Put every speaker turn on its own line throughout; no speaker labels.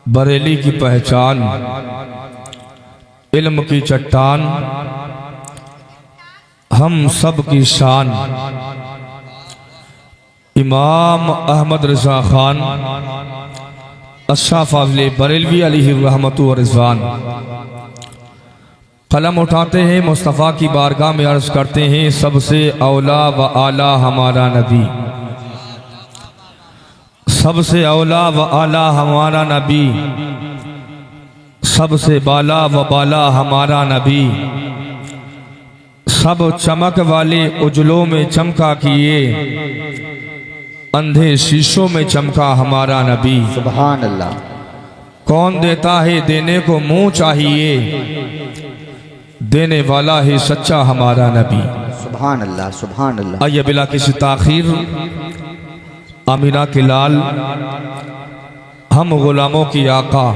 बरेली की पहचान, इल्म की चट्टान, हम सब की शान, इमाम अहमद रजा खान अशरफ फाज़िल बरेलवी अलैहि रहमतु व रिज़वान। कलम उठाते हैं मुस्तफ़ा की बारगाह में, अर्ज़ करते हैं सबसे औला व आला हमारा नबी, सबसे औला व आला हमारा नबी, सबसे बाला व बाला हमारा नबी, सब चमक वाले उजलों में चमका किए, अंधे शीशों में चमका हमारा नबी।
सुभान अल्लाह।
कौन देता है देने को मुंह चाहिए, देने वाला है सच्चा हमारा नबी।
सुभान अल्लाह सुभान अल्लाह।
आइए बिला किसी ताखीर आमिना के लाल, हम गुलामों की आका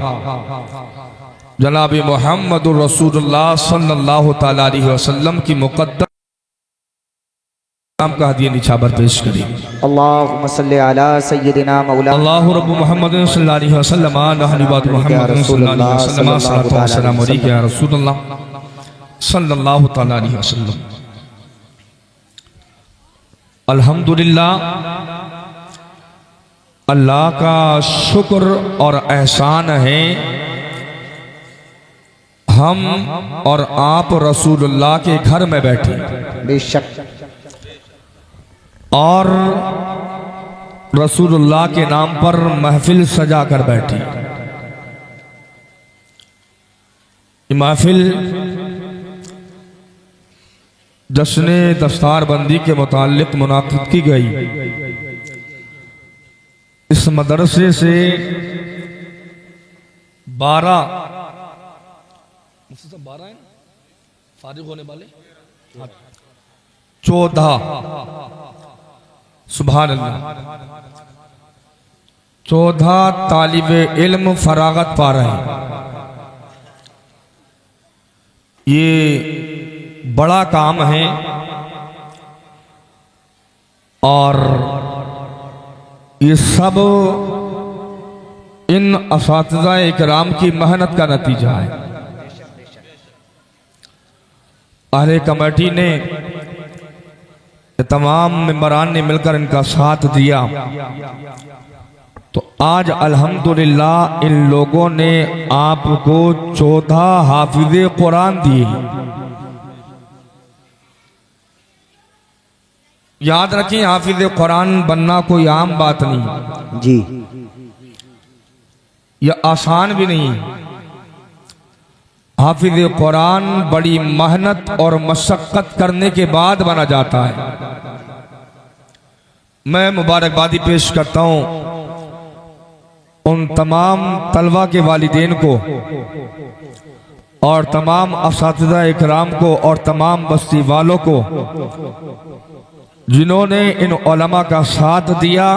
जनाब मोहम्मदुर रसूलुल्लाह सल्लल्लाहु तआला अलैहि वसल्लम की मुक़द्दस नाम का हदिया निछावर पेश करें।
अल्लाहुम्मा सल्लि अला सय्यिदिना मौलाना
अल्लाहु रब्बु मुहम्मद सल्लल्लाहु अलैहि वसल्लम नहनु बाद मुहम्मद सल्लल्लाहु अलैहि वसल्लम सल्लल्लाहु अलैहि या रसूलुल्लाह सल्लल्लाहु तआला अलैहि वसल्लम। अल्हम्दुलिल्लाह, अल्लाह का शुक्र और एहसान है, हम और आप रसूलुल्लाह के घर में बैठे
बेशक,
और रसूलुल्लाह के नाम पर महफिल सजा कर बैठी। ये महफिल जश्न दस्तारबंदी के मुताल्लिक मुनाकिद की गई। इस मदरसे से 12 है फारिग होने वाले 14 सुभान अल्लाह 14 तालिबे इल्म फरागत पा रहे हैं। ये बड़ा काम है और ये सब इन असातिज़ा इकराम की मेहनत का नतीजा है। अहले कमेटी ने, तमाम मेंबरान ने मिलकर इनका साथ दिया, तो आज अल्हम्दुलिल्लाह इन लोगों ने आपको 14 हाफिज़े कुरान दिए। याद रखें, हाफिज़े कुरान बनना कोई आम बात नहीं
जी, यह
आसान भी नहीं। हाफिज़े कुरान बड़ी मेहनत और मशक्क़त करने के बाद बना जाता है। मैं मुबारकबादी पेश करता हूँ उन तमाम तलबा के वालिदैन को और तमाम असातिज़ा इकराम को और तमाम बस्ती वालों को जिन्होंने इन उलमा का साथ दिया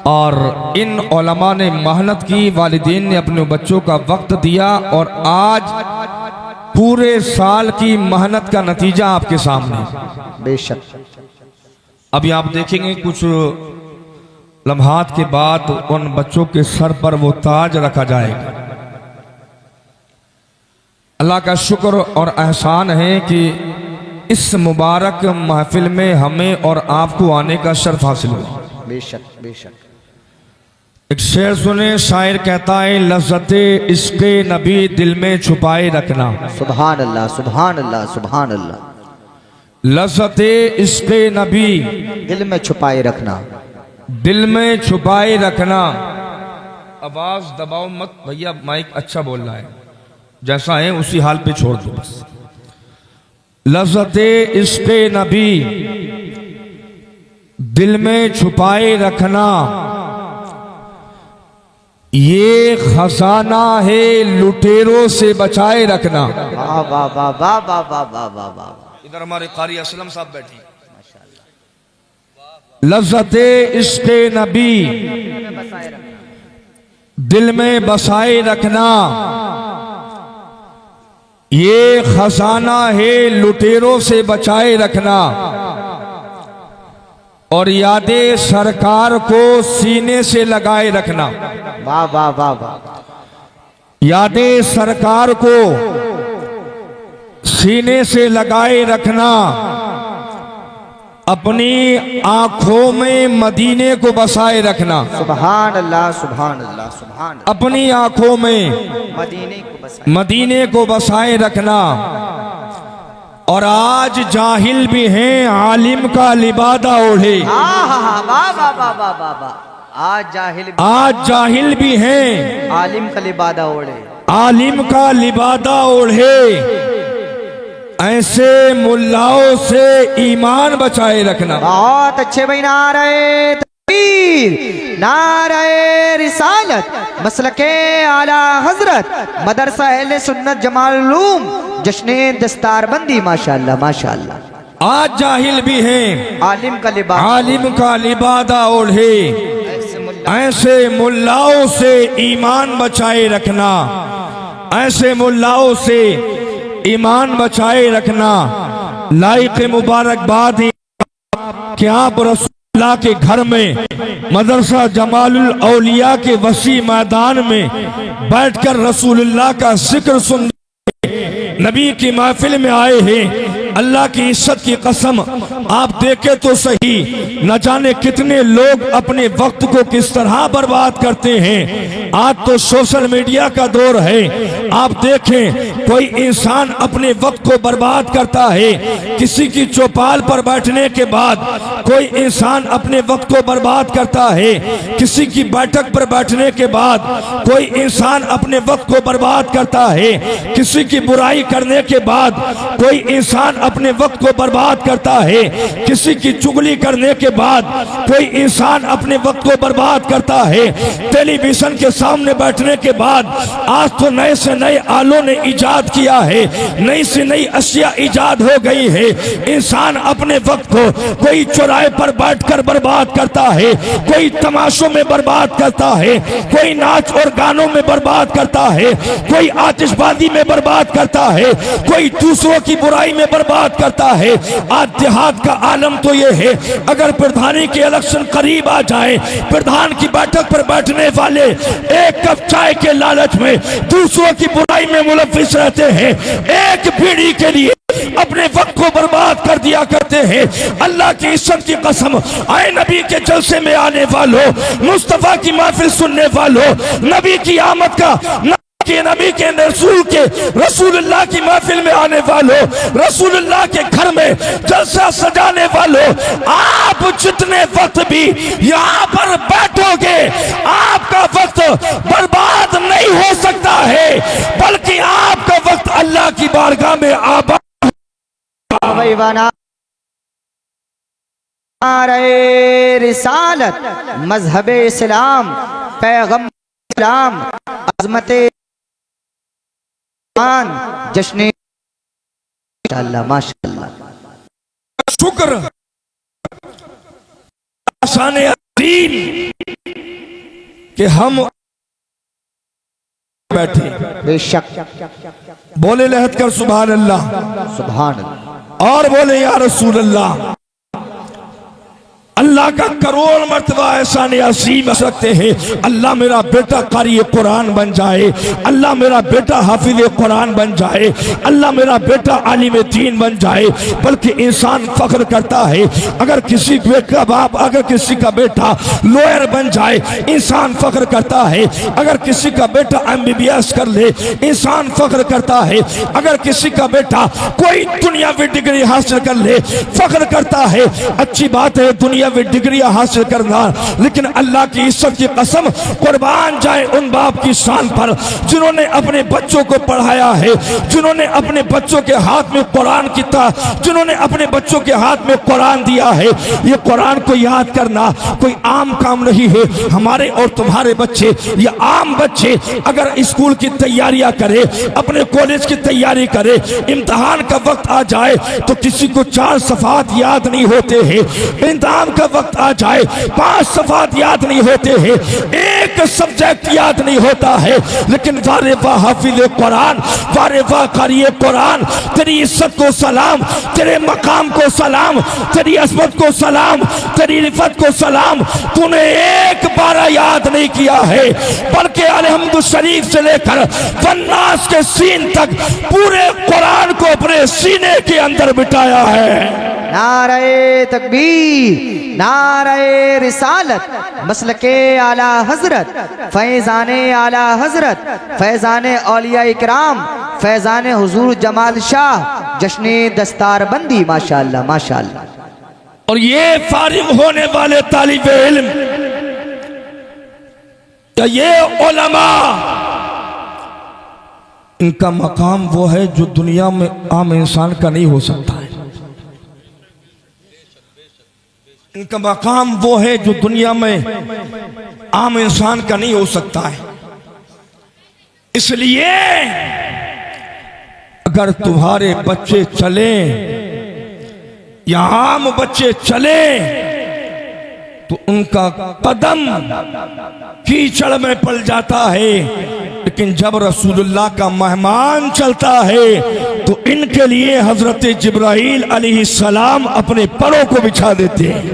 और इन उलमा ने मेहनत की, वालिदैन ने अपने बच्चों का वक्त दिया और आज पूरे साल की मेहनत का नतीजा आपके सामने।
बेशक,
अभी आप देखेंगे कुछ लम्हात के बाद उन बच्चों के सर पर वो ताज रखा जाएगा। अल्लाह का शुक्र और एहसान है कि इस मुबारक महफिल में हमें और आपको आने का शर्फ हासिल हुआ।
बेशक बेशक।
एक शेर सुने, शायर कहता है लज़्ज़ते इश्क़े नबी दिल में छुपाए रखना।
सुभान अल्लाह सुभान अल्लाह सुभान अल्लाह।
लज़्ज़ते इश्क़े नबी
दिल में छुपाए रखना,
दिल में छुपाए रखना। आवाज दबाओ मत भैया, माइक अच्छा बोल रहा है, जैसा है उसी हाल पे छोड़ दो बस। लज़्ज़ते इश्क़े नबी दिल में छुपाए रखना, ये खजाना है लुटेरों से बचाए रखना।
वाह वाह वाह वाह वाह वाह वाह वाह वाह।
इधर हमारे कारी असलम साहब बैठी। लज़्ज़ते इश्क़े नबी दिल में बसाए रखना, ये खजाना है लुटेरों से बचाए रखना। और यादें सरकार को सीने से लगाए रखना।
वाह वाह वाह वाह।
यादें सरकार को सीने से लगाए रखना, अपनी आंखों में मदीने को बसाए रखना,
सुभान अल्लाह सुभान अल्लाह सुभान अल्लाह।
अपनी आंखों में
मदीने को
बसाए रखना। और आज जाहिल भी हैं, आलिम का लिबादा ओढ़े।
वाह वाह वाह वाह वाह वाह। आज जाहिल
भी हैं,
आलिम का लिबादा ओढ़े।
आलिम का लिबादा ओढ़े। ऐसे मुल्लाओं से ईमान बचाए रखना।
बहुत अच्छे भाई। नारे तकबीर, नारे रिसालत, मसलके आला हजरत, मदरसा अहले सुन्नत जमालूम, जश्ने दस्तारबंदी। माशाअल्लाह माशाअल्लाह।
आज जाहिल भी हैं,
आलिम का
लिबादा ओढ़े। ऐसे मुल्लाओं से ईमान बचाए रखना, ऐसे मुल्लाओं से ईमान बचाए रखना। लाइक मुबारकबाद कि आप रसूलुल्लाह के घर में मदरसा जमालुल औलिया के वसी मैदान में बैठकर रसूलुल्लाह का जिक्र सुन नबी की महफिल में आए हैं। अल्लाह की इज्जत की कसम, आप देखे तो सही, न जाने कितने लोग अपने वक्त को किस तरह बर्बाद करते हैं। आज तो सोशल मीडिया का दौर है। आप देखें, कोई इंसान अपने वक्त को बर्बाद करता है। किसी की चौपाल पर बैठने के बाद कोई इंसान अपने वक्त को बर्बाद करता है। किसी की बैठक पर बैठने के बाद कोई इंसान अपने वक्त को बर्बाद करता है। किसी की बुराई करने के बाद कोई इंसान अपने वक्त को बर्बाद करता है। किसी की चुगली करने के बाद कोई इंसान अपने वक्त को बर्बाद करता है। टेलीविजन के सामने बैठने के बाद आज तो नए से नए आलों ने इजाद किया है, नई से नई अशिया इजाद हो गई है। इंसान अपने वक्त को कोई चौराहे पर बैठकर बर्बाद करता है, कोई तमाशों में बर्बाद करता है, कोई नाच और गानों में बर्बाद करता है, कोई आतिशबाजी में बर्बाद करता है, कोई दूसरों की बुराई में बर्बाद करता है। आज देहात का आलम तो ये है, अगर प्रधानी के इलेक्शन करीब आ जाए, प्रधान की बैठक पर बैठने वाले एक कप चाय के लालच में दूसरों की बुराई में मुलव्विस रहते हैं। एक बीड़ी के लिए अपने वक्त को बर्बाद कर दिया करते हैं। अल्लाह की इज्जत की कसम, आए नबी के जलसे में आने वालों, मुस्तफा की महफिल सुनने वालों, नबी की आमद का नबी के रसूलुल्लाह की महफिल में आने वालों, रसूलुल्लाह के घर में जलसा सजाने वालों, आप जितने वक्त भी यहाँ पर बैठोगे, आपका वक्त बर्बाद नहीं हो सकता है, बल्कि आपका वक्त अल्लाह की बारगाह में आबाद।
रिसालत, मजहब इस्लाम, पैगम्बर इस्लाम, अज़मत जश्न माशाअल्लाह माशाअल्लाह।
शुक्र शान अज़ीम कि हम बैठे।
बेशक।
बोले लहत कर सुभान अल्लाह,
सुभान अल्लाह।
और बोले या रसूल अल्लाह। अल्लाह का करोड़ मर्तबा एहसान अज़ीम सकते हैं। अल्लाह मेरा बेटा कारी कुरान बन जाए, अल्लाह मेरा बेटा हाफिज कुरान बन जाए, अल्लाह मेरा बेटा आलिम दीन बन जाए। बल्कि इंसान फख्र करता है अगर किसी बेटा बाप, अगर किसी का बेटा लॉयर बन जाए, इंसान फख्र करता है। अगर किसी का बेटा MBBS कर ले, इंसान फख्र करता है। अगर किसी का बेटा कोई दुनियावी डिग्री हासिल कर ले, फख्र करता है। अच्छी बात है दुनिया डिग्रियां हासिल करना, लेकिन अल्लाह की इज्जत की कसम, कुर्बान जाए उन बाप की शान पर जिन्होंने अपने बच्चों को पढ़ाया है, जिन्होंने अपने बच्चों के हाथ में कुरान जिन्होंने अपने बच्चों के हाथ में कुरान दिया है। ये कुरान को याद करना कोई आम काम नहीं है। हमारे और तुम्हारे बच्चे या आम बच्चे अगर स्कूल की तैयारियां करे, अपने कॉलेज की तैयारी करे, इम्तिहान का वक्त आ जाए तो किसी को 4 सफ़ात याद नहीं होते हैं। इम्तिहान का वक्त आ जाए 5 सफात याद नहीं होते हैं, एक सब्जेक्ट याद नहीं होता है, लेकिन वारे वाह हाफिज कुरान, वारे वाह कारी कुरान, तेरी इज्जत को सलाम, तेरे मकाम को सलाम, तेरी अजमत को सलाम, तेरी रिफत को सलाम। तूने एक बार याद नहीं किया है, बल्कि अलहम्दु शरीफ से लेकर वन्नास के सीन तक पूरे कुरान को अपने सीने के अंदर बिठाया है।
नारे तकबीर, नारे रिसालत, मसलके आला हजरत, फैजाने आला हजरत, फैजाने औलिया इकराम, फैजाने हुजूर जमाल शाह, जश्ने दस्तार बंदी। माशाअल्लाह माशाअल्लाह।
और ये फारिग होने वाले तालिब इल्म, ये उलमा, इनका मकाम वो है जो दुनिया में आम इंसान का नहीं हो सकता है। इनका मकाम वो है जो दुनिया में आम इंसान का नहीं हो सकता है। इसलिए अगर तुम्हारे बच्चे चले या आम बच्चे चले तो उनका कदम कीचड़ में पड़ जाता है, लेकिन जब रसूलुल्लाह का मेहमान चलता है तो इनके लिए हजरत जिब्राइल अलैहिस्सलाम अपने परों को बिछा देते हैं।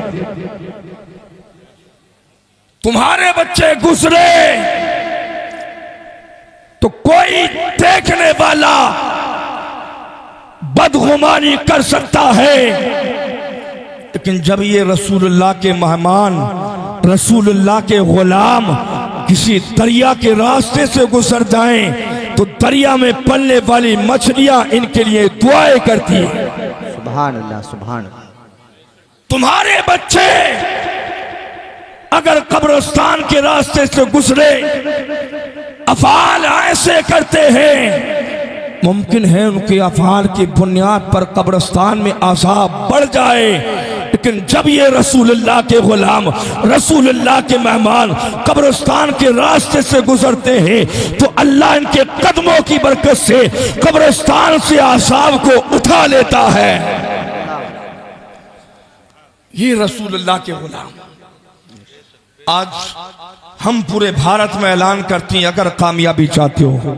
तुम्हारे बच्चे गुजरे तो कोई देखने वाला बदगुमानी कर सकता है, लेकिन जब ये रसूलुल्लाह के मेहमान, रसूलुल्लाह के गुलाम किसी दरिया के रास्ते से गुजर जाएं तो दरिया में पलने वाली मछलियां इनके लिए दुआएं करती हैं।
सुभान अल्लाह सुभान अल्लाह।
तुम्हारे बच्चे अगर कब्रिस्तान के रास्ते से गुजरे, अफाल ऐसे करते हैं, मुमकिन है उनके अफाल की बुनियाद पर कब्रिस्तान में अज़ाब बढ़ जाए, लेकिन जब ये रसूलुल्लाह के गुलाम, रसूलुल्लाह के मेहमान कब्रिस्तान के रास्ते से गुजरते हैं तो अल्लाह इनके कदमों की बरकत से कब्रिस्तान से अज़ाब को उठा लेता है। ये रसूलुल्लाह के गुलाम। आज हम पूरे भारत में ऐलान करती हैं, अगर कामयाबी चाहते हो,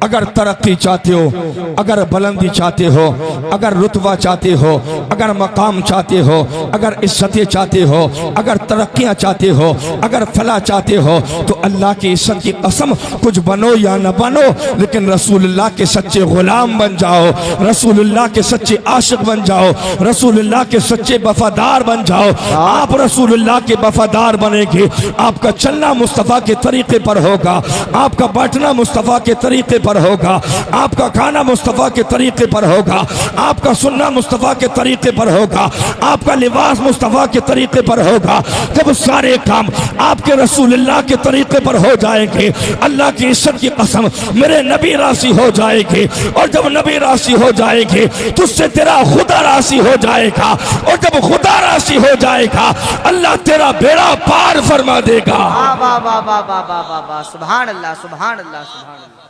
अगर तरक्की चाहते हो, अगर बुलंदी चाहते हो, अगर रुतबा चाहते हो, अगर मकाम चाहते हो, अगर इज्जतें चाहते हो, अगर तरक्कियां चाहते हो, अगर फला चाहते हो, तो अल्लाह की इज्जत की कसम कुछ बनो या न बनो, लेकिन रसूलुल्लाह के सच्चे गुलाम बन जाओ, रसूलुल्लाह के सच्चे आशिक बन जाओ, रसूलुल्लाह के सच्चे वफादार बन जाओ। आप रसूलुल्लाह के वफादार बनेंगे, आपका चलना मुस्तफा के तरीके पर होगा, आपका बैठना मुस्तफा के तरीके पर होगा, आपका खाना मुस्तफा के तरीके पर होगा, आपका सुनना मुस्तफा के तरीके पर होगा, आपका लिबास मुस्तफा के तरीके पर होगा। जब सारे काम आपके रसूलुल्लाह के तरीके पर हो जाएंगे, अल्लाह की इज्जत की कसम मेरे नबी राशि हो जाएंगे, और जब नबी राशि हो जाएंगे तुझसे तेरा खुदा राशि हो जाएगा, और जब खुदा राशि हो जाएगा अल्लाह तेरा बेड़ा पार फरमा देगा।
वाह वाह वाह वाह वाह वाह वाह, सुभान अल्लाह सुभान अल्लाह सुभान अल्लाह।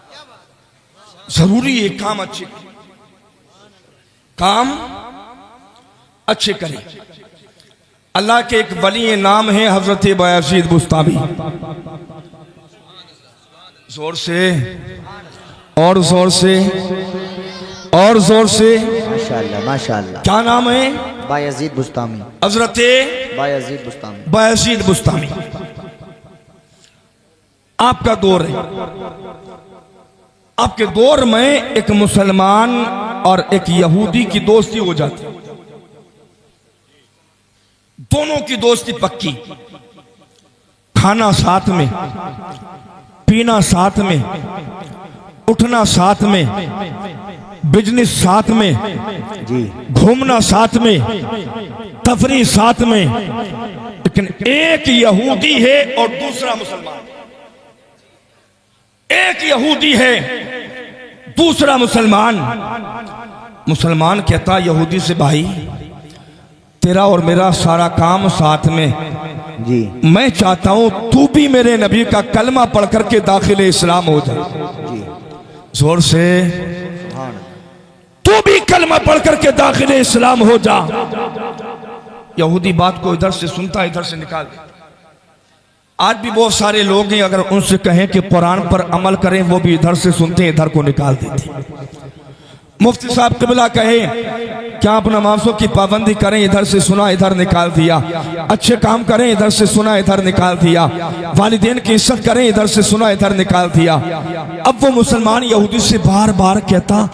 जरूरी है काम अच्छे करें, काम अच्छे करें। अल्लाह के एक वली नाम है हजरत बायजीद बुस्तामी। जोर से और जोर से और जोर से
माशाअल्लाह माशाअल्लाह।
क्या नाम है?
बायजीद बुस्तामी।
हजरत
बायजीद बुस्तामी।
बायजीद बुस्तामी। आपका दौर है, आपके दौर में एक मुसलमान और एक यहूदी की दोस्ती हो जाती, दोनों की दोस्ती पक्की, खाना साथ में, पीना साथ में, उठना साथ में, बिजनेस साथ में
जी,
घूमना साथ में, तफरी साथ में। लेकिन एक यहूदी है और दूसरा मुसलमान, एक यहूदी है दूसरा मुसलमान। मुसलमान कहता यहूदी से, भाई तेरा और मेरा सारा काम साथ में
जी,
मैं चाहता हूं तू भी मेरे नबी का कलमा पढ़ करके दाखिले इस्लाम हो जाए।
जी,
जोर से,
सुभान
तू भी कलमा पढ़ करके दाखिले इस्लाम हो जा। यहूदी बात को इधर से सुनता इधर से निकाल देता। आज भी बहुत सारे लोग हैं, अगर उनसे कहें कि कुरान पर अमल करें, वो भी इधर से सुनते इधर को निकाल देते। मुफ्ती साहब क़िबला कहे क्या आप नमाजों की पाबंदी करें, इधर से सुना इधर निकाल दिया। अच्छे काम करें, इधर से सुना इधर निकाल दिया। वालिदैन की इज्जत करें, इधर से सुना इधर निकाल दिया। अब वो मुसलमान यहूदी से बार बार कहता,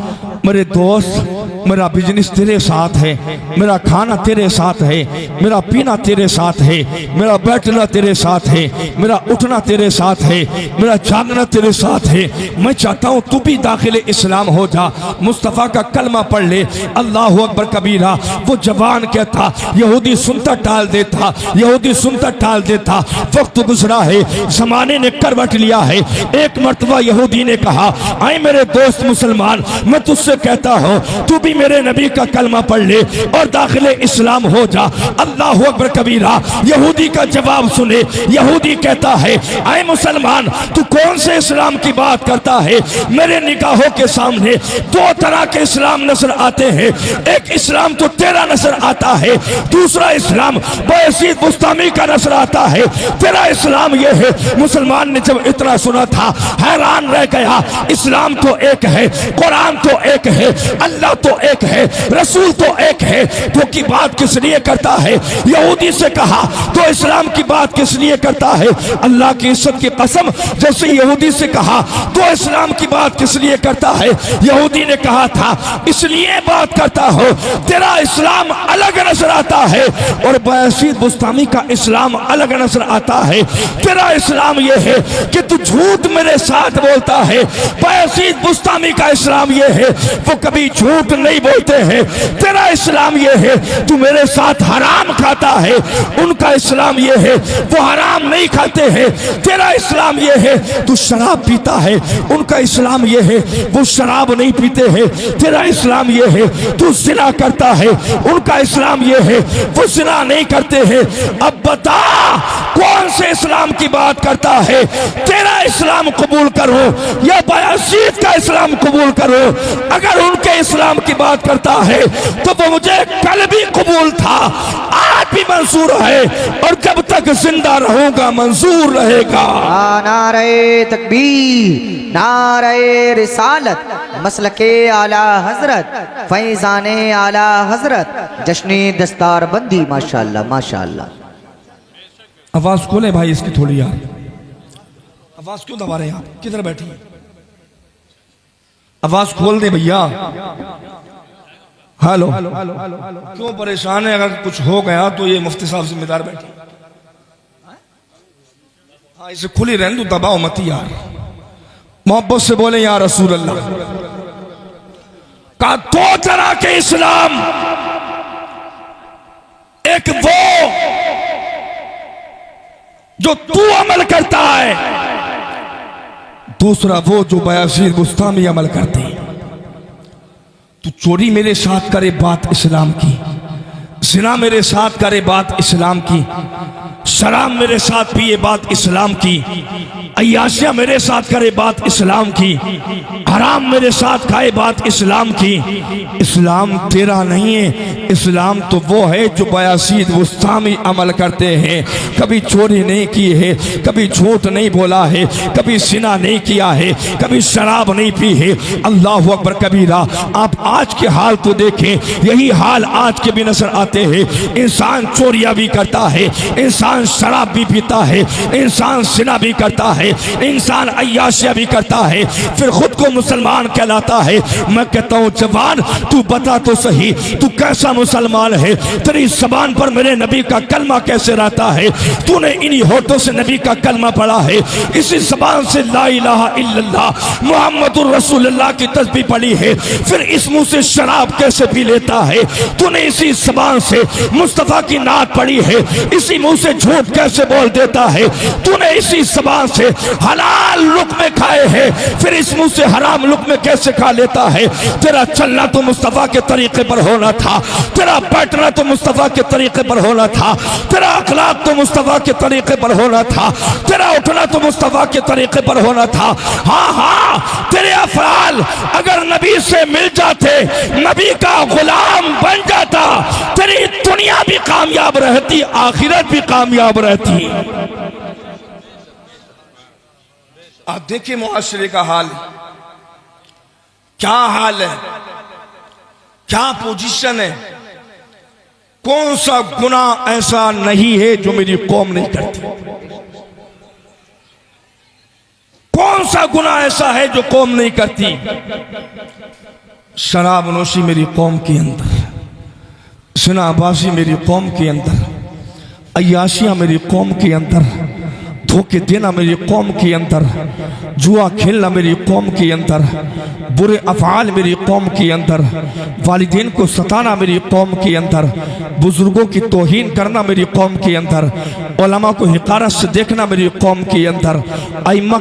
मेरे दोस्त, मेरा बिजनेस तेरे साथ है, मेरा खाना तेरे साथ है, मेरा पीना तेरे साथ है, मेरा बैठना तेरे साथ है, मेरा उठना तेरे साथ है, मेरा जागना तेरे साथ है। मैं चाहता हूँ तू भी दाखिल इस्लाम हो जा, मुस्तफ़ा का कलमा पढ़ ले, अल्लाह अकबर कबीरा। वो जवान कहता, यहूदी सुनता टाल देता, यहूदी सुनता टाल देता। वक्त गुजरा है, जमाने ने करवट लिया है। एक मर्तबा यहूदी ने कहा, आए मेरे दोस्त मुसलमान, मैं तुझसे कहता हूँ तू भी मेरे नबी का कलमा पढ़ ले और दाखिले इस्लाम हो जा। अल्लाह अकबर कबीरा। यहूदी का जवाब सुने, यहूदी कहता है, आए मुसलमान, तू कौन से इस्लाम की बात करता है? मेरे निगाहों के सामने दो तरह के इस्लाम नजर आते हैं। एक इस्लाम तो तेरा नजर आता है, दूसरा इस्लाम बयजीद बुस्तामी का नजर आता है। तेरा इस्लाम यह है। मुसलमान ने जब इतना सुना था, हैरान रह गया। इस्लाम तो एक है, कुरान तो एक है, अल्लाह तो एक है, रसूल तो एक है, तो की बात किस लिए करता है? यहूदी से कहा, तो इस्लाम की बात किस लिए करता है? अल्लाह की इज्जत की कसम, जैसे यहूदी से कहा, तो इस्लाम की बात किस लिए करता है? यहूदी ने कहा था, इसलिए बात करता हो, तेरा इस्लाम अलग नजर आता है और बयजीद बुस्तामी का इस्लाम अलग नजर आता है। तेरा इस्लाम यह है कि तू झूठ मेरे साथ बोलता है, बयजीद बुस्तामी का इस्लाम यह है वो कभी झूठ नहीं बोलते हैं। तेरा इस्लाम यह है तू मेरे साथ हराम खाता है, उनका इस्लाम यह है वो हराम नहीं खाते हैं। तेरा इस्लाम यह है तू शराब पीता है, उनका इस्लाम यह है वो शराब नहीं पीते हैं। तेरा इस्लाम यह है तू जिना करता है, उनका इस्लाम यह है वो जिना नहीं करते हैं। अब बता कौन से इस्लाम की बात करता है? तेरा इस्लाम कबूल करो या बयजीद का इस्लाम कबूल करो? अगर उनके इस्लाम की बात करता है तो वो मुझे कल भी कबूल था, आज भी मंजूर है और जब तक जिंदा रहूंगा मंजूर रहेगा।
नारे तकबीर, नारे रिसालत, मसलके आला हजरत, फैजाने आला हजरत, जश्ने दस्तार बंदी। माशाअल्लाह माशाअल्लाह।
आवाज खोले भाई इसकी थोड़ी यार, आवाज क्यों दबा रहे हैं आप? किधर बैठी है? आवाज खोल दे भैया। हेलो, क्यों परेशान है? अगर कुछ हो गया तो ये मुफ्ती साहब जिम्मेदार बैठे। हाँ, इसे खुली रहने दो, दबाओ मत यार। मोहब्बत से बोले या रसूल अल्लाह। का दो तरह के इस्लाम, एक वो जो तू अमल करता है, दूसरा वो जो बयजीद बुस्तामी अमल करते हैं। तू चोरी मेरे साथ करे, बात इस्लाम की। जिना मेरे साथ करे, बात इस्लाम की। शराब मेरे साथ पिए, बात इस्लाम की। अय्याशिया मेरे साथ करे, बात इस्लाम की। हराम मेरे साथ खाए, बात इस्लाम की। इस्लाम तेरा नहीं है, इस्लाम तो वो है जो बयजीद बुस्तामी अमल करते हैं। कभी चोरी नहीं की है, कभी झूठ नहीं बोला है, कभी सिना नहीं किया है, कभी शराब नहीं पी है। अल्लाह अकबर कबीरा। आप आज के हाल तो देखें, यही हाल आज के भी नजर आते हैं। इंसान चोरियां भी करता है, इंसान शराब भी पीता है, इंसान सिना भी करता है, इंसान अय्याशिया भी करता है, फिर खुद को मुसलमान कहलाता है। मैं कहता हूं जवान, तू बता तो सही, तू कैसा मुसलमान है? तेरी जबान पर मेरे नबी का कलमा कैसे रहता है? तूने इन्हीं होठों से नबी का कलमा पढ़ा है, इसी जबान से ला इलाहा इल्लल्लाह मुहम्मदुर रसूलुल्लाह की तस्बीह पढ़ी है, फिर इस मुंह से शराब कैसे पी लेता है? तूने इसी जबान से मुस्तफा की नात पढ़ी है, इसी मुंह से झूठ कैसे बोल देता है? तूने इसी जबान से हलाल लुक़्मे खाए हैं, फिर इस मुंह से हराम लुक़्मे कैसे खा लेता है? तेरा चलना तो मुस्तफ़ा के तरीके पर होना था, तेरा बैठना तो मुस्तफ़ा के तरीके पर होना था, तेरा अखलाक तो मुस्तफ़ा के तरीके पर होना था, तेरा उठना तो मुस्तफ़ा के तरीके पर होना था। हाँ हाँ, तेरे अफ़आल अगर नबी से मिल जाते, नबी का गुलाम बन जाता, तेरी दुनिया भी कामयाब रहती, आखिरत भी कामयाब रहती। आप देखिए मुआशरे का हाल, क्या हाल है, क्या पोजीशन है। कौन सा गुनाह ऐसा नहीं है जो मेरी कौम नहीं करती? कौन सा गुनाह ऐसा है जो कौम नहीं करती? शराब नोशी मेरी कौम के अंदर, ज़िनाबाज़ी मेरी कौम के अंदर, अय्याशियाँ मेरी कौम के अंदर, धोखे देना मेरी कौम के अंदर, जुआ खेलना मेरी कौम के अंदर, बुरे अफ़आल मेरी कौम के अंदर, वालिदैन को सताना मेरी कौम के अंदर, बुजुर्गों की तौहीन करना मेरी कौम के अंदर, उलमा को हिकारत से देखना मेरी कौम के अंदर, अइम्मा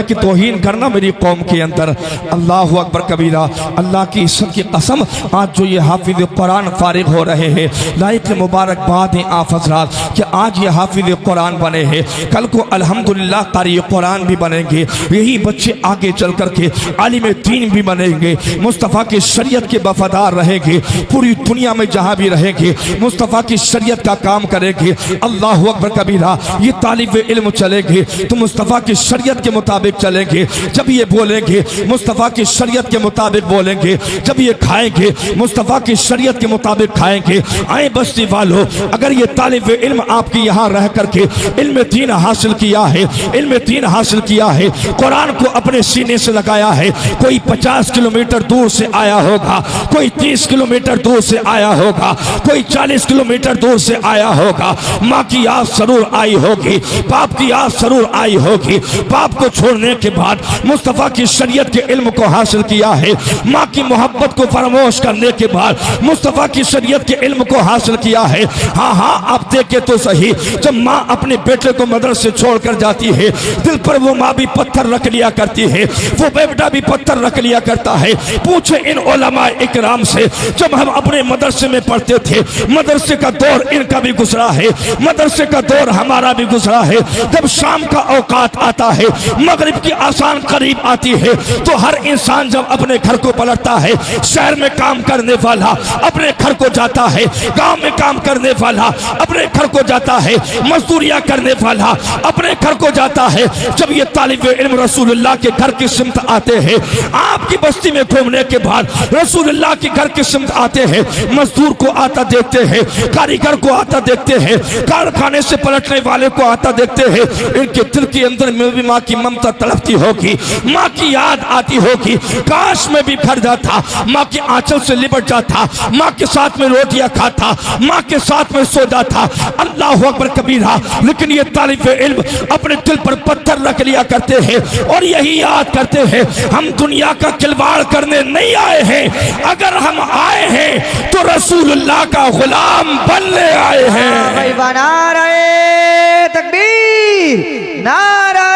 की तौहीन करना मेरी कौम के अंदर। अल्लाहु अकबर कबीरा। अल्लाह की इज्जत की कसम, आज जो ये हाफिज कुरान फारिग हो रहे हैं, लाइक मुबारकबाद हैं आप हज़रात कि आज ये हाफिज कुरान बने हैं, कल को अल्हम्दुलिल्लाह कारी कुरान भी बनेंगे। यही बच्चे आगे चल करके आलिम दीन भी बनेंगे, मुस्तफ़ा की शरीयत के वफादार रहेंगे, पूरी दुनिया में जहाँ भी रहेंगे मुस्तफ़ा की शरीयत का काम करेंगे। अल्लाहु अकबर कबीरा। ये तालिब इल्म चलेंगे तो मुस्तफ़ा की शरीयत के मुताबिक चलेंगे, जब ये बोलेंगे मुस्तफ़ा की शरीयत के मुताबिक बोलेंगे, जब ये खाएंगे मुस्तफ़ा की शरीयत के मुताबिक खाएंगे। आए बस्ती वालों, अगर ये तालिब इल्म आपके यहाँ रह करके इल्म दीन हासिल किया है, इल्म दीन हासिल किया है, कुरान को अपने सीने से लगाया है, कोई 50 किलोमीटर दूर से आया होगा, कोई 30 किलोमीटर दूर से आया होगा, कोई 40 किलोमीटर दूर से आया होगा, माँ की याद जरूर आई होगी, बाप की याद जरूर आई होगी। बाप को छोड़ने के बाद मुस्तफ़ा की शरीयत के इल्म को हासिल किया है, माँ की मोहब्बत को फरामोश करने के बाद मुस्तफ़ा की शरीयत के इल्म को हासिल किया है। हाँ हाँ, आप देखे तो सही, जब माँ अपने बेटे को मदरसे छोड़कर जाती है, दिल पर वो माँ भी पत्थर रख लिया करती है, वो बेटा भी पत्थर रख लिया करता है। पूछे इन उलमा इकराम से, जब हम अपने मदरसे में पढ़ते थे, मदरसे का दौर इनका भी गुजरा है, मदरसे का दौर हमारा भी गुजरा है। जब शाम का औकात आता है, मगरिब की आसान करीब आती है, तो हर इंसान जब अपने घर को पलटता है, शहर में काम करने वाला अपने घर को जाता है, गांव में काम करने वाला अपने घर को जाता है, मजदूरियां करने वाला अपने घर को जाता है। जब ये तालिब इल्म रसूलुल्लाह के घर की सिमत आते हैं, आपकी बस्ती में घूमने के बाद रसूलुल्लाह के घर की सिमत आते हैं, मजदूर को आता देखते हैं, कारीगर को आता देखते हैं, कारखाने से पलटने वाले को आता देखते हैं, इनके दिल के अंदर में भी माँ की ममता तड़पती होगी, माँ की याद आती होगी। काश में भी घर जाता, माँ के आंचल से लिपट जाता, माँ के साथ में रोटियां खाता, माँ के साथ में सो जाता। अल्लाह अकबर कबीरा। लेकिन ये तालिब इल्म अपने दिल पर पत्थर रख लिया करते हैं और यही याद करते हैं, हम दुनिया का खिलवाड़ करने नहीं आए हैं, अगर हम आए हैं तो रसूलुल्लाह का गुलाम बनने आए हैं।
नारे तकबीर, नारे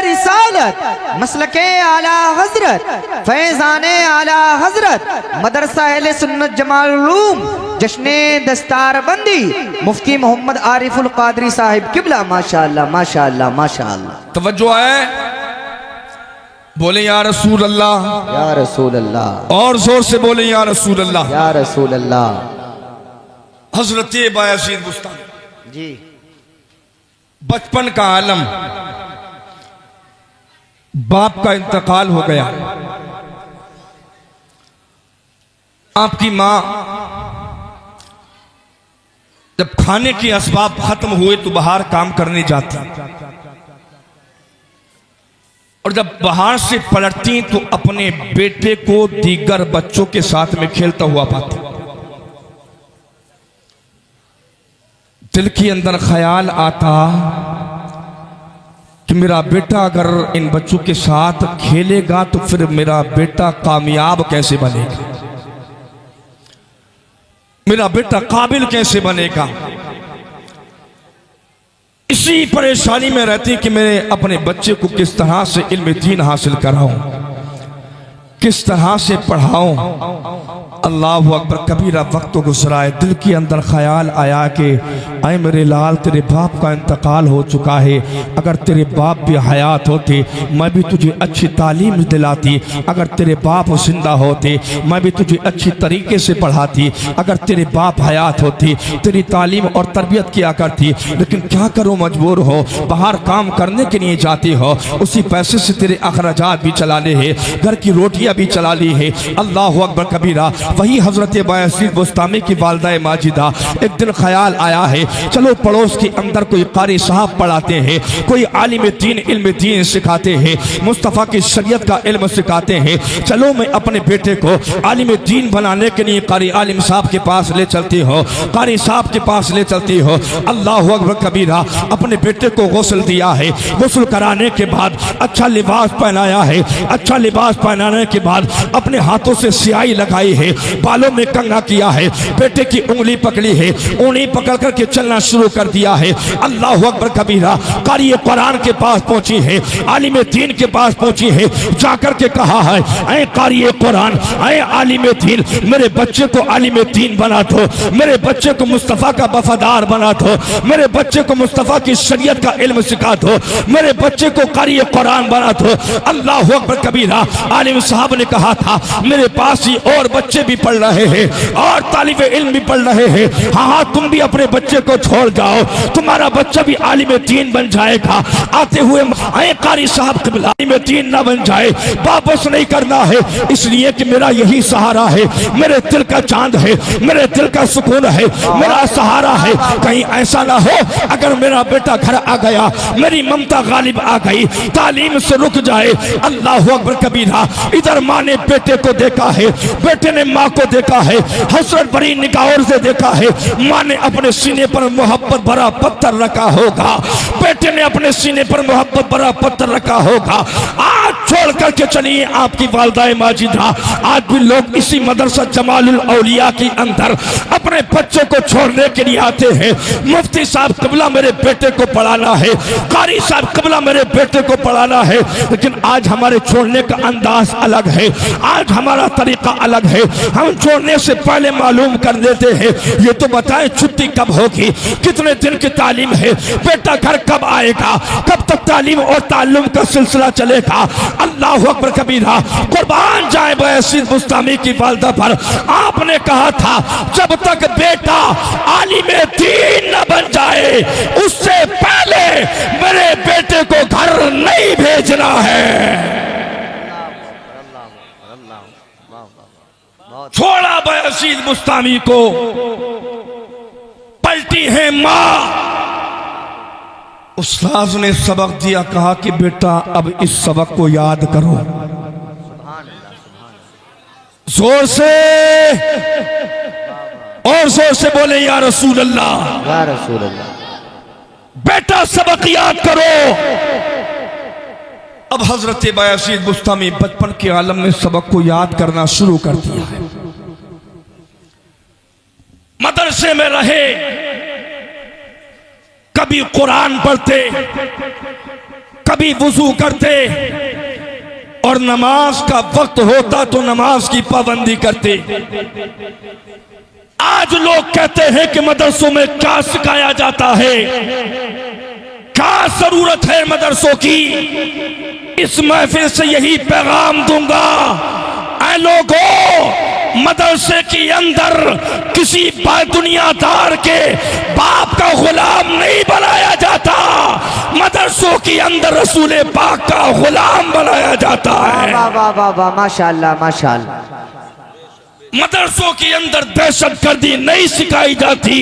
रिसालत, मसलके आला हजरत, फैजाने आला हजरत, मदरसा अहले सुन्नत जमाल उलूम, जश्ने दस्तार बंदी, मुफ्ती मोहम्मद आरिफुल कादरी साहिब किबला। माशाअल्लाह माशाअल्लाह माशाअल्लाह।
तवज्जो है, बोले या रसूल अल्लाह,
या रसूल अल्लाह,
और जोर से बोले या रसूल अल्लाह,
या रसूल अल्लाह।
हजरत बायजीद बुस्तामी
जी,
बचपन का आलम, बाप का इंतकाल हो गया, आपकी माँ जब खाने के असबाब खत्म हुए तो बाहर काम करने जाती, और जब बाहर से पलटती तो अपने बेटे को दीगर बच्चों के साथ में खेलता हुआ पाती। दिल के अंदर ख्याल आता कि मेरा बेटा अगर इन बच्चों के साथ खेलेगा तो फिर मेरा बेटा कामयाब कैसे बनेगा, मेरा बेटा काबिल कैसे बनेगा। इसी परेशानी में रहती कि मैं अपने बच्चे को किस तरह से इल्म दीन हासिल कराऊं, किस तरह से पढ़ाऊं। अल्लाह अकबर। कबीरा वक्त गुजरा है, दिल के अंदर ख्याल आया कि अय मेरे लाल, तेरे बाप का इंतकाल हो चुका है, अगर तेरे बाप भी हयात होते मैं भी तुझे अच्छी तालीम दिलाती, अगर तेरे बाप जिंदा होते मैं भी तुझे अच्छी तरीके से पढ़ाती, अगर तेरे बाप हयात होती तेरी तालीम और तरबियत किया करती। लेकिन क्या करूं, मजबूर हो, बाहर काम करने के लिए जाती हो, उसी पैसे से तेरे अखराजात भी चलाने हैं, घर की रोटियां भी चला ली है। अल्लाह अकबर कबीरा। वही हजरत बायसीर बुस्तामी की वालदा माजिदा, एक दिन ख्याल आया है चलो पड़ोस के अंदर कोई कारी साहब पढ़ाते हैं, कोई आलिम दीन इल्म दीन सिखाते हैं, मुस्तफ़ा की शरीयत का इल्म सिखाते हैं, चलो मैं अपने बेटे को आलिम दीन बनाने के लिए कारी आलिम साहब के पास ले चलती हो, कारी साहब के पास ले चलती हो। अल्लाह अकबर कबीरा। अपने बेटे को गुस्ल दिया है, गुस्ल कराने के बाद अच्छा लिबास पहनाया है, अच्छा लिबास पहनाने के बाद अपने हाथों से स्याही लगाई है, बालों में कंघा किया है, बेटे की उंगली पकड़ी है, उंगली पकड़ करके चलना शुरू कर दिया है। अल्लाह अकबर कबीरा। कारी कुरान के पास पहुंची है, आलिम दीन के पास पहुंची है, जाकर के कहा है ऐ कारी कुरान, ऐ आलिम दीन, मेरे बच्चे को आलिम दीन बना दो, मेरे बच्चे को मुस्तफ़ा का वफादार बना दो, मेरे बच्चे को मुस्तफ़ा की शरीयत का इल्म सिखा दो, मेरे बच्चे को कारी कुरान बना दो। अल्लाह अकबर कबीरा। आलिम साहब ने कहा था मेरे पास ही और बच्चे भी पढ़ रहे हैं और तालिब इल्म भी पढ़ रहे हैं, हाँ तुम भी अपने बच्चे को छोड़ जाओ, तुम्हारा बच्चा भी आलिम दीन बन जाएगा। आते हुए कारी साहब क़िबला आलिम दीन ना बन जाए, वापस नहीं करना है, इसलिए कि मेरा यही सहारा है, मेरे दिल का चांद है, मेरे दिल का सुकून है, मेरा सहारा है। कहीं ऐसा ना हो अगर मेरा बेटा घर आ गया, मेरी ममता गालिब आ गई, तालीम से रुक जाए। अल्लाह अकबर कबीरा। इधर माँ ने बेटे को देखा है, बेटे ने माँ को देखा है, हसरत भरी निगाहों से देखा है। माँ ने अपने सीने पर मोहब्बत भरा पत्थर रखा होगा, बेटे ने अपने सीने पर मोहब्बत भरा पत्थर रखा होगा। आज छोड़ करके चलिए आपकी वालदा माजिदा। आज भी लोग इसी मदरसा जमालुल औलिया के अंदर अपने बच्चों को छोड़ने के लिए आते हैं। मुफ्ती साहब क़िबला मेरे बेटे को पढ़ाना है, कारी साहब क़िबला मेरे बेटे को पढ़ाना है, लेकिन आज हमारे छोड़ने का अंदाज अलग है, आज हमारा तरीका अलग है। हम छोड़ने से पहले मालूम कर देते हैं, ये तो बताएं छुट्टी कब होगी, कितने दिन की तालीम है, बेटा घर कब आएगा, कब तक तालीम और ताल्लुम का सिलसिला चलेगा। अल्लाह अकबर कबीरा। कुर्बान जाए बायसीर बुस्तामी की वालदा पर। आपने कहा था जब तक बेटा आलिम दीन न बन जाए उससे पहले मेरे बेटे को घर नहीं भेजना है। छोड़ा बायसीर बुस्तामी को, पलटी है माँ। उस्ताद ने सबक दिया, कहा कि बेटा अब इस सबक को याद करो, जोर से और जोर से बोले या रसूल अल्लाह,
या रसूल अल्लाह।
बेटा सबक याद करो। अब हजरत बायसीर बुस्तामी बचपन के आलम में सबक को याद करना शुरू कर दिया है। मदरसे में रहे, कभी कुरान पढ़ते, कभी वुजू करते, और नमाज का वक्त होता तो नमाज की पाबंदी करते। आज लोग कहते हैं कि मदरसों में क्या सिखाया जाता है, क्या जरूरत है मदरसों की। इस महफिल से यही पैगाम दूंगा, ऐ लोगों, मदरसे के अंदर किसी दुनियादार के बाप का गुलाम नहीं बनाया जाता, मदरसों के अंदर रसूल पाक का गुलाम बनाया जाता है।
वाह वाह वाह वाह, माशाअल्लाह माशाअल्लाह।
मदरसों के अंदर दहशतगर्दी नहीं सिखाई जाती,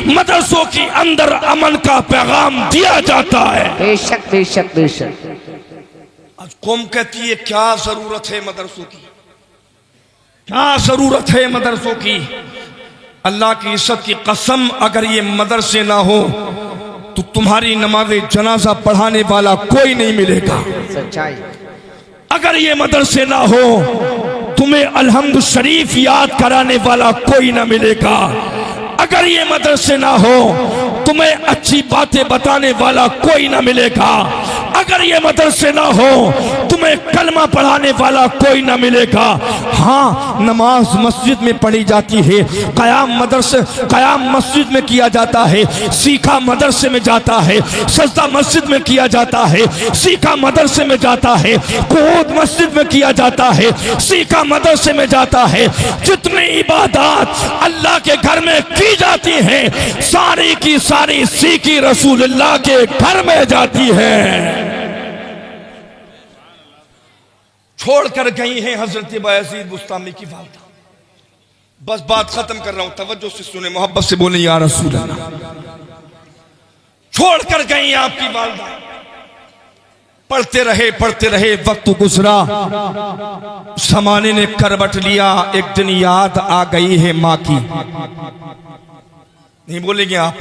मदरसों के अंदर अमन का पैगाम दिया जाता है।
बेशक बेशक बेशक।
आज कौम कहती है क्या जरूरत है मदरसों की, क्या जरूरत है मदरसों की। अल्लाह की इज्जत की कसम, अगर ये मदरसे ना हो तो तुम्हारी नमाज जनाजा पढ़ाने वाला कोई नहीं मिलेगा।
सच्चाई।
अगर ये मदरसे ना हो तुम्हें अलहम्द शरीफ याद कराने वाला कोई ना मिलेगा। अगर ये मदरसे ना हो तुम्हें अच्छी बातें बताने वाला कोई ना मिलेगा। अगर ये मदरसे ना हो तुम्हें कलमा पढ़ाने वाला कोई ना मिलेगा। हाँ, नमाज मस्जिद में पढ़ी जाती है, कयाम मस्जिद में किया जाता है, सीखा मदरसे में जाता है, सजदा मस्जिद में किया जाता है, सीखा मदरसे में जाता है, कुऊद मस्जिद में किया जाता है, सीखा मदरसे में जाता है। जितनी इबादत अल्लाह के घर में की जाती हैं सारी की सारी सीखी रसूलुल्लाह के घर में जाती है। छोड़कर गई हैं हजरत बायजीद बुस्तामी की वालदा। बस बात खत्म कर रहा हूं, तवज्जो से सुने, मोहब्बत से बोले या रसूल अल्लाह। छोड़कर गई आपकी वालदा, पढ़ते रहे वक्त गुजरा, जमाने ने करवट लिया। एक दिन याद आ गई है माँ की। नहीं बोलेंगे आप?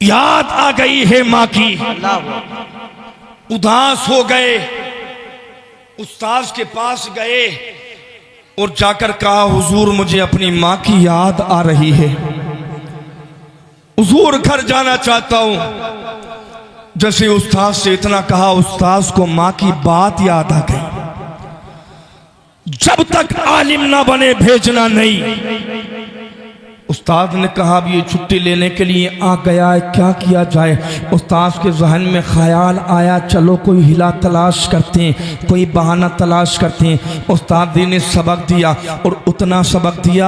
याद आ गई है माँ की, उदास हो गए, उस्ताद के पास गए और जाकर कहा हुजूर मुझे अपनी माँ की याद आ रही है, हुजूर घर जाना चाहता हूं। जैसे उस्ताद से इतना कहा, उस्ताद को माँ की बात याद आ गई। जब तक आलिम ना बने भेजना नहीं। उस्ताद ने कहा अब ये छुट्टी लेने के लिए आ गया है, क्या किया जाए। उस्ताद के जहन में ख्याल आया चलो कोई हिला तलाश करते हैं, कोई बहाना तलाश करते हैं। उस्ताद ने सबक दिया और उतना सबक दिया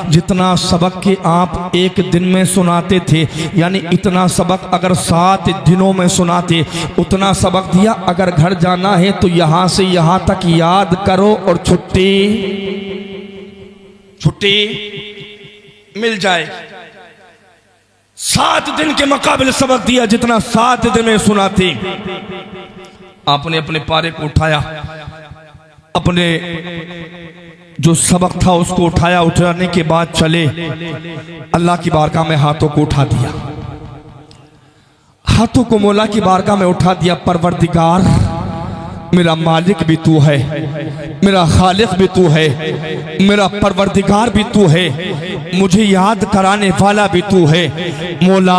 जितना सबक के आप एक दिन में सुनाते थे। यानी इतना सबक अगर 7 दिनों में सुनाते उतना सबक दिया। अगर घर जाना है तो यहाँ से यहाँ तक याद करो और छुट्टी मिल जाए। 7 दिन के मुकाबले सबक दिया जितना 7 दिन में सुनाते। आपने अपने पारे को उठाया, अपने जो सबक था उसको उठाया, उठाने के बाद चले अल्लाह की बारगाह में हाथों को उठा दिया, हाथों को मौला की बारगाह में उठा दिया। परवरदिगार मेरा मालिक भी तू है, मेरा खालिक भी तू है, मेरा परवरदिगार भी तू है, मुझे याद कराने वाला भी तू है। मौला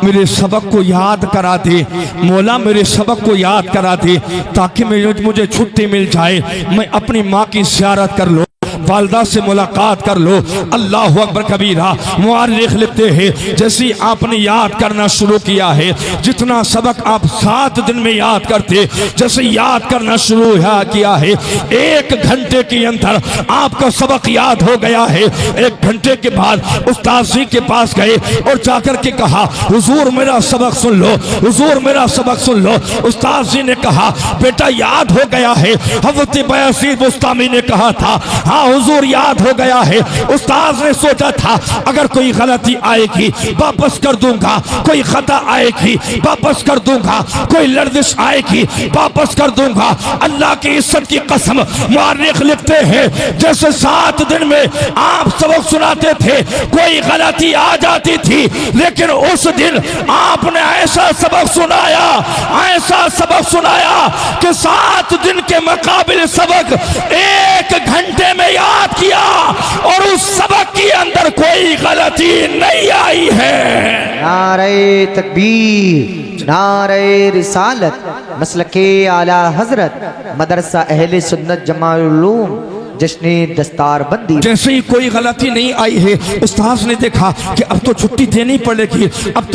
मेरे सबक को याद करा दे, मौला मेरे सबक को याद करा दे ताकि मुझे छुट्टी मिल जाए, मैं अपनी माँ की ज़ियारत कर लो, वालदा से मुलाकात कर लो। अल्लाह अकबर कबीरा। मुअर्रिख लिखते हैं जैसे आपने याद करना शुरू किया है, जितना सबक आप 7 दिन में याद करते, जैसे याद करना शुरू किया है, 1 घंटे के अंदर आपका सबक याद हो गया है। 1 घंटे के बाद उस्ताद जी के पास गए और जाकर के कहा हुजूर मेरा सबक सुन लो, हुजूर मेरा सबक सुन लो। उस्ताद जी ने कहा बेटा याद हो गया है। हज़रत बायजीद बुस्तामी ने कहा था हाँ हुजूर याद हो गया है। उस्ताद ने सोचा था अगर कोई गलती आएगी वापस कर दूंगा, कोई खता आएगी वापस कर दूंगा, कोई लर्जिश आएगी वापस कर दूंगा। अल्लाह की इज्जत की कसम मुअर्रिख लिखते हैं जैसे 7 दिन में आप सबक सुनाते थे, कोई गलती आ जाती थी, लेकिन उस दिन आपने ऐसा सबक सुनाया, ऐसा सबक सुनाया कि 7 दिन के मुकाबले सबक 1 घंटे में याद किया और उस सबक के अंदर कोई गलती नहीं आई है।
नारे तकबीर, नारे रिसालत, मसलके आला हजरत, मदरसा अहले सुन्नत जमाउल उलूम, जश्न दस्तार बंदी। जैसे ही कोई गलती नहीं आई है, उस्ताद ने देखा कि अब तो छुट्टी देनी पड़ेगी, अब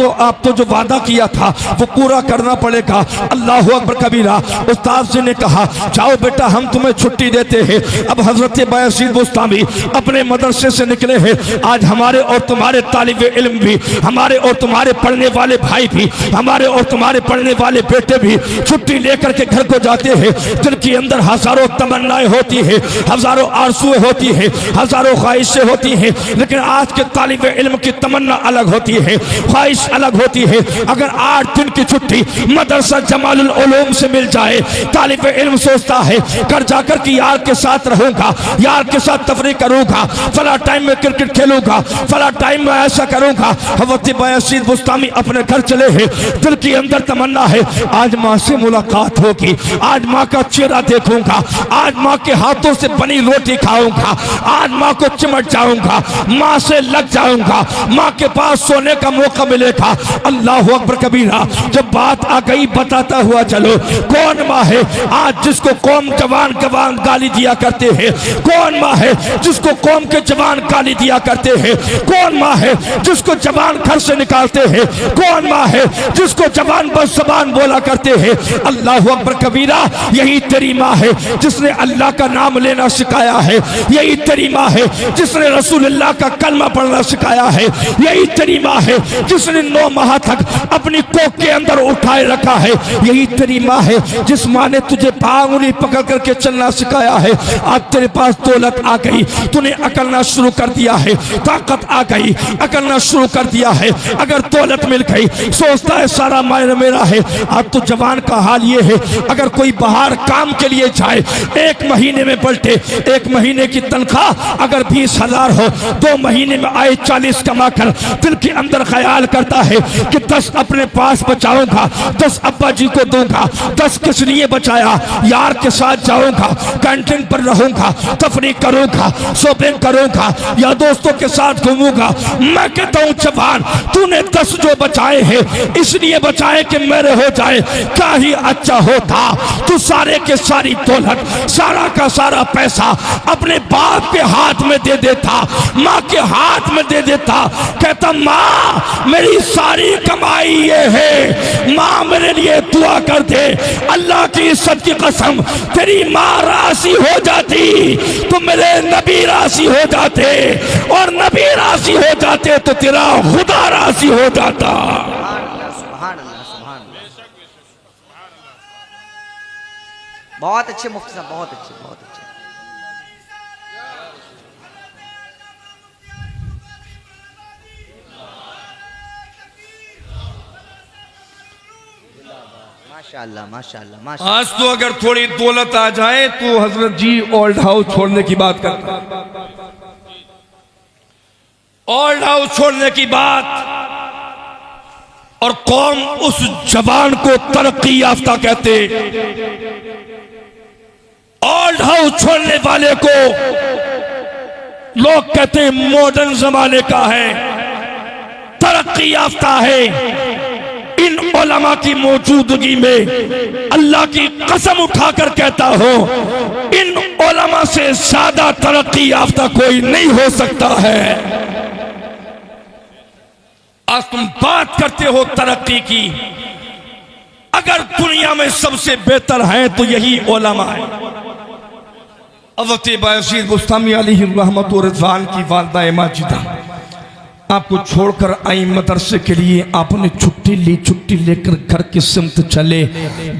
तो जो वादा किया था वो पूरा करना पड़ेगा। अल्लाह अकबर कबीरा। उस्ताद ने कहा जाओ बेटा हम तुम्हें छुट्टी देते हैं। अब हजरत बायजीद बुस्तामी अपने मदरसे से निकले हैं। आज हमारे और तुम्हारे तालिब इल्म भी, हमारे और तुम्हारे पढ़ने वाले भाई भी, हमारे और तुम्हारे पढ़ने वाले बेटे भी छुट्टी लेकर के घर को जाते हैं, जिनके अंदर हजारों तमन्नाएं होती है, हजारों आरज़ुएं होती है, हजारों ख्वाहिशें होती हैं, लेकिन आज के तालिब इल्म की तमन्ना अलग होती है, ख्वाहिश अलग होती है। अगर 8 दिन की छुट्टी मदरसा जमालुल उलूम से मिल जाए, तालिब इल्म सोचता है घर जाकर के यार के साथ रहूंगा, यार के साथ तफरीह करूंगा, फला टाइम में क्रिकेट खेलूंगा, फला टाइम में ऐसा करूंगा। हज़रत बायजीद बुस्तामी अपने घर चले हैं, दिल के अंदर तमन्ना है आज माँ से मुलाकात होगी, आज माँ का चेहरा देखूंगा, आज माँ के हाथों से बनी
नहीं रोटी खाऊंगा, आज माँ को चिमट जाऊंगा, माँ से लग जाऊंगा, माँ के पास सोने का मौका मिलेगा। अल्लाह अकबर कबीरा। जब बात आ गई बताता हुआ चलो, कौन माँ है आज जिसको कौम जवान जवान गाली दिया करते हैं? कौन माँ है जिसको कौम के जवान गाली दिया करते हैं? कौन माँ है जिसको जवान घर से निकालते हैं? कौन माँ है जिसको जवान बस जबान बोला करते हैं? अल्लाह अकबर कबीरा। यही तेरी माँ है जिसने अल्लाह का नाम लेना सिखाया है। यही तेरी माँ है जिसने रसूलुल्लाह का कलमा पढ़ना सिखाया है। यही तेरी माँ है जिसने 9 माह तक अपनी कोख के अंदर उठाए रखा है। यही तेरी माँ है जिस माँ ने तुझे पांगुली पकड़ करके चलना सिखाया है। आज तेरे पास दौलत आ गई, तूने अकलना शुरू कर दिया है, ताकत आ गई, अकलना शुरू कर दिया है। अगर दौलत मिल गई सोचता है सारा मायने मेरा है। आज तो जवान का हाल ये है, अगर कोई बाहर काम के लिए जाए, 1 महीने में पलटे, 1 महीने की तनख्वाह अगर 20,000 हो, 2 महीने में आए 40 कमा कर दिल के अंदर ख्याल करता है कि 10 अपने पास बचाऊंगा, 10 अब्बा जी को दूंगा, 10 किस लिए बचाया? यार के साथ जाऊंगा, कैंटीन पर रहूंगा, तफरी करूंगा, शॉपिंग करूंगा, या दोस्तों के साथ घूमूंगा। मैं कहता हूं जवान, तूने 10 जो बचाए हैं इसलिए बचाए कि मेरे हो जाए, क्या ही अच्छा होता तू सारे के सारी दौलत, सारा का सारा पैसा अपने बाप के हाथ में दे देता, माँ के हाथ में दे देता। कहता माँ मेरी सारी कमाई ये है, माँ मेरे लिए दुआ कर दे। अल्लाह की इज्जत की कसम, तेरी माँ राशि हो जाती तो मेरे नबी राशि हो जाते, और नबी राशि हो जाते तो तेरा खुदा राशि हो जाता।
बहुत अच्छे मुफ्ती साहब, बहुत अच्छे, बहुत अच्छे। माशाअल्लाह माशाअल्लाह माशाअल्लाह।
आज तो अगर थोड़ी दौलत आ जाए तो हजरत जी ओल्ड हाउस छोड़ने की बात करते हैं। ओल्ड हाउस छोड़ने की बात, और कौम उस जवान को तरक्की याफ्ता कहते। ओल्ड हाउस छोड़ने वाले को लोग कहते हैं मॉडर्न जमाने का है, तरक्की याफ्ता है। इन उलमा की मौजूदगी में अल्लाह की कसम उठाकर कहता हूं, इन उलमा से ज्यादा तरक्की याफ्ता कोई नहीं हो सकता है। आज तुम बात करते हो तरक्की की, अगर दुनिया में सबसे बेहतर है तो यही उलमा है। हज़रत बायज़ीद बुस्तामी अलैहि रहमत व रिज़वान की वालिदा माजिदा आपको छोड़कर आई मदरसे के लिए। आपने छुट्टी ली, छुट्टी लेकर घर की सिमत चले।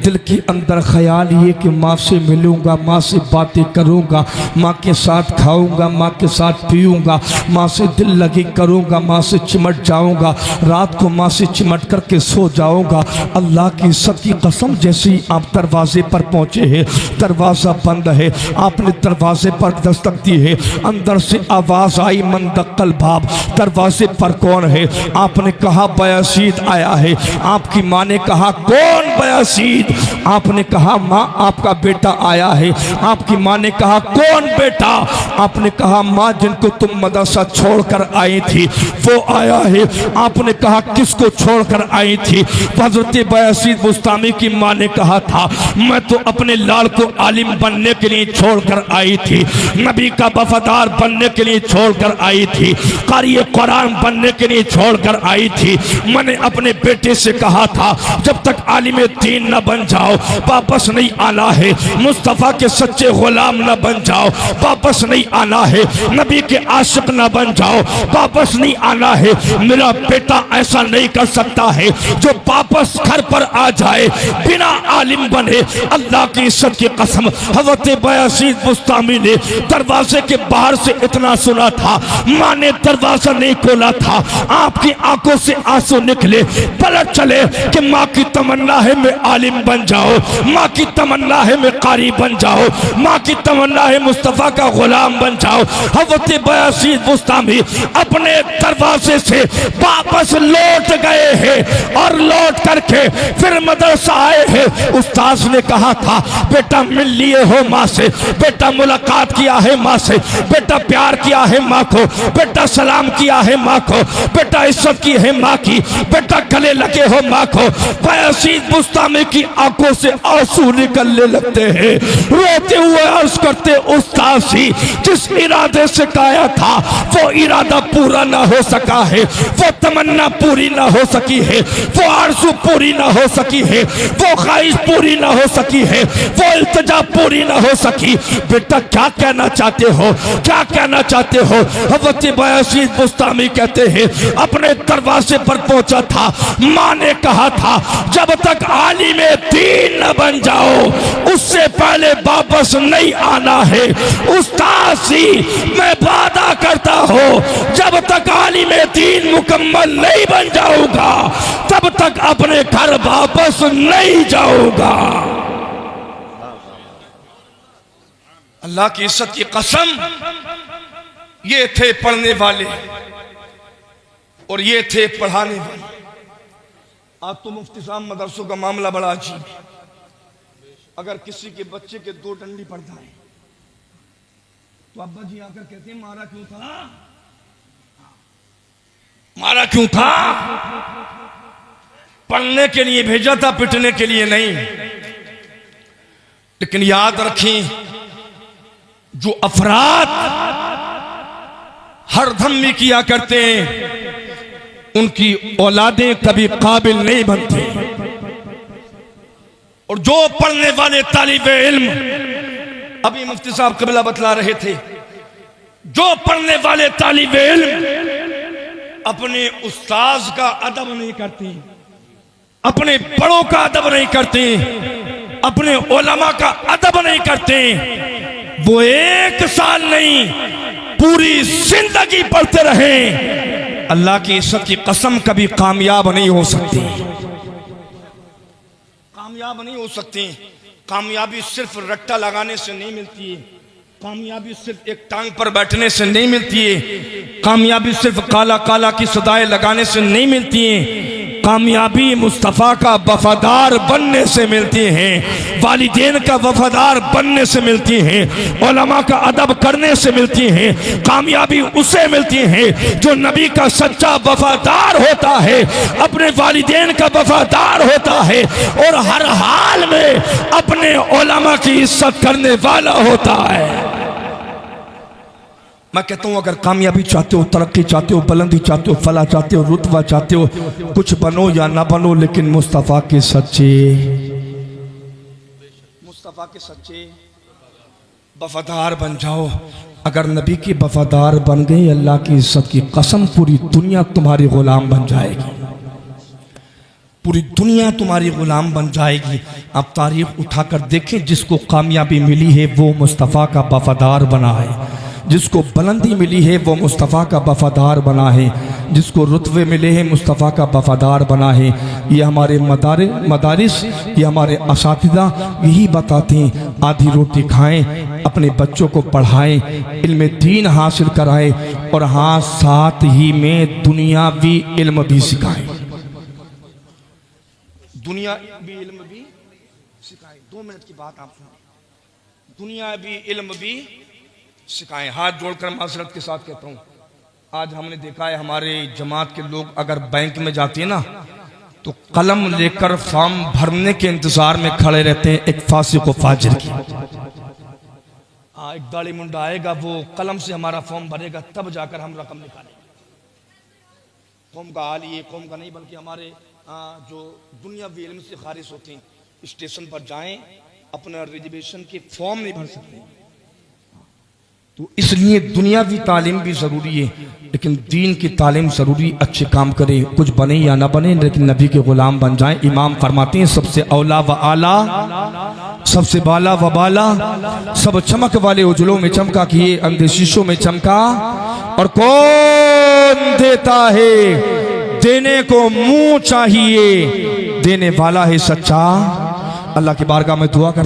दिल के अंदर ख्याल ये कि माँ से मिलूंगा, माँ से बातें करूंगा, माँ के साथ खाऊंगा, माँ के साथ पीऊंगा, माँ से दिल लगी करूंगा, माँ से चिमट जाऊंगा, रात को माँ से चिमट करके सो जाऊंगा। अल्लाह की इज्जत की कसम, जैसे ही आप दरवाजे पर पहुंचे हैं, दरवाज़ा बंद है, आपने दरवाजे पर दस्तक दी है, अंदर से आवाज़ आई मन दक्कल बाब, दरवाजे पर कौन है? आपने कहा बायज़ीद आया है। आपकी माँ ने कहा कौन बायज़ीद? आपने कहा माँ आपका बेटा आया है। आपकी माँ ने कहा कौन बेटा? आपने कहा माँ जिनको तुम मदरसा छोड़कर आई थी वो आया है। आपने कहा किसको छोड़कर आई थी? हज़रत बायज़ीद बुस्तामी की माँ ने कहा था मैं तो अपने लाल को आलिम बनने के लिए छोड़कर आई थी, नबी का वफादार बनने के लिए छोड़कर आई थी, कारी कुरान बनने के लिए छोड़कर आई थी। मैंने अपने बेटे से कहा था जब तक आलिम दीन न बन जाओ वापस नहीं आना है, मुस्तफ़ा के सच्चे गुलाम न बन जाओ वापस नहीं आना है, नबी के आशिक न बन जाओ वापस नहीं आना है। मेरा बेटा ऐसा नहीं कर सकता है जो वापस घर पर आ जाए बिना आलिम बने। अल्लाह की इज्जत की कसम, हज़रत बायज़ीद बुस्तामी ने दरवाजे के बाहर से इतना सुना था, माँ ने दरवाजा नहीं खोला था, आपकी आंखों से आंसू निकले, पलट चले कि माँ की तमन्ना है मैं आलिम बन जाओ, माँ की तमन्ना है मैं कारी बन जाओ, माँ की तमन्ना है मुस्तफ़ा का गुलाम बन जाओ। हज़रत बायज़ीद बुस्तामी अपने दरवाजे से वापस लौट गए हैं और लौट करके फिर मदरसा आए हैं। उस्ताद ने कहा था बेटा मिल लिए हो माँ से, बेटा मुलाकात किया है माँ से, बेटा प्यार किया है माँ को, बेटा सलाम किया है माँ को, बेटा इज्जत की है माँ की, बेटा गले लगे हो माँ को। बयासीद बुस्तामी की आंखों से आंसू निकलने लगते हैं, रोते हुए अर्ज करते उस्ताद जी जिस इरादे से काया था वो इरादा पूरा ना हो सका है, वो तमन्ना पूरी ना हो सकी है, वो आरज़ू पूरी ना हो सकी है, वो ख्वाहिश पूरी ना हो सकी है, वो इल्तिजा पूरी ना हो सकी। बेटा क्या कहना चाहते हो, क्या कहना चाहते हो? हज़रत बयासीद बुस्तामी कहते हैं अपने दरवाजे पर पहुंचा था, माँ ने कहा था जब तक आलिमे दीन न बन जाओ उससे पहले वापस नहीं आना है। उस्ताद जी मैं वादा करता हूँ जब तक आलिमे दीन मुकम्मल नहीं बन जाऊंगा तब तक अपने घर वापस नहीं जाऊंगा। अल्लाह की इज्जत की कसम, ये थे पढ़ने वाले और ये थे पढ़ाने वाले। आज तो मुफ्ती साहब मदरसों का मामला बड़ा अजीब है। अगर किसी के बच्चे के 2 डंडी पड़ जाए तो अब्बा जी आकर कहते हैं मारा क्यों था, मारा क्यों था? पढ़ने के लिए भेजा था, पिटने के लिए नहीं। लेकिन याद रखें जो अफराद हर धम्मी किया करते हैं उनकी औलादें कभी काबिल नहीं बनती। और जो पढ़ने वाले तालिबे इल्म, अभी मुफ्ती साहब कबिला बतला रहे थे, जो पढ़ने वाले तालिबे इल्म अपने उस्ताद का अदब नहीं करते, अपने बड़ों का अदब नहीं करते, अपने उलमा का अदब नहीं करते, वो 1 साल नहीं पूरी जिंदगी पढ़ते रहे, अल्लाह की इज्जत की कसम कभी कामयाब नहीं हो सकती, कामयाब नहीं हो सकती। कामयाबी सिर्फ रट्टा लगाने से नहीं मिलती है, कामयाबी सिर्फ एक टांग पर बैठने से नहीं मिलती है, कामयाबी सिर्फ काला काला की सदाएं लगाने से नहीं मिलती है। कामयाबी मुस्तफ़ा का वफादार बनने से मिलती है, वालिदैन का वफादार बनने से मिलती है, उलमा का अदब करने से मिलती है। कामयाबी उसे मिलती है जो नबी का सच्चा वफादार होता है, अपने वालिदैन का वफादार होता है और हर हाल में अपने उलमा की इज्जत करने वाला होता है। मैं कहता हूं अगर कामयाबी चाहते हो, तरक्की चाहते हो, बुलंदी चाहते हो, फला चाहते हो, रुतबा चाहते हो, कुछ बनो या ना बनो लेकिन मुस्तफ़ा के सच्चे, मुस्तफ़ा के सच्चे वफादार बन जाओ। अगर नबी के वफादार बन गए अल्लाह की इज्जत की कसम पूरी दुनिया तुम्हारी गुलाम बन जाएगी, पूरी दुनिया तुम्हारी गुलाम बन जाएगी। आप तारीख उठाकर देखें, जिसको कामयाबी मिली है वो मुस्तफ़ा का वफादार बना है, जिसको बुलंदी मिली है वो मुस्तफ़ा का वफादार बना है, जिसको रुतबे मिले हैं मुस्तफ़ा का वफादार बना है। ये हमारे मदारिस, ये हमारे असातिज़ा यही बताते हैं, आधी रोटी खाएं, अपने बच्चों को पढ़ाएं, इल्म दीन हासिल कराएं और हाँ साथ ही में दुनियावी इल्म भी सिखाएं, दुनियावी इल्म भी सिखाएं। 2 मिनट की बात आप सुनो, दुनियावी इल्म भी सिखाएं। हाथ जोड़कर मासरत के साथ कहता हूँ, आज हमने देखा है हमारे जमात के लोग अगर बैंक में जाते हैं ना तो कलम लेकर फॉर्म भरने के इंतजार में खड़े रहते हैं एक फासिक व फाजिर की। हाँ, एक दाढ़ी मुंडा आएगा वो कलम से हमारा फॉर्म भरेगा तब जाकर हम रकम निकालेंगे। कौम का हाल ये कौम का नहीं बल्कि हमारे जो दुनियावी इल्म से खारिज होते हैं, स्टेशन पर जाएं, अपना रिजर्वेशन के फॉर्म नहीं भर सकते। तो इसलिए दुनियावी तालीम भी ज़रूरी है लेकिन दीन की तालीम ज़रूरी। अच्छे काम करें, कुछ बने या ना बने लेकिन नबी के ग़ुलाम बन जाएं। इमाम फरमाते हैं सबसे औला व आला, सबसे बाला व बाला, सब चमक वाले उजलों में चमका किए, अंधे शीशों में चमका। और कौन देता है, देने को मुंह चाहिए, देने वाला है सच्चा। अल्लाह की बारगाह में दुआ कर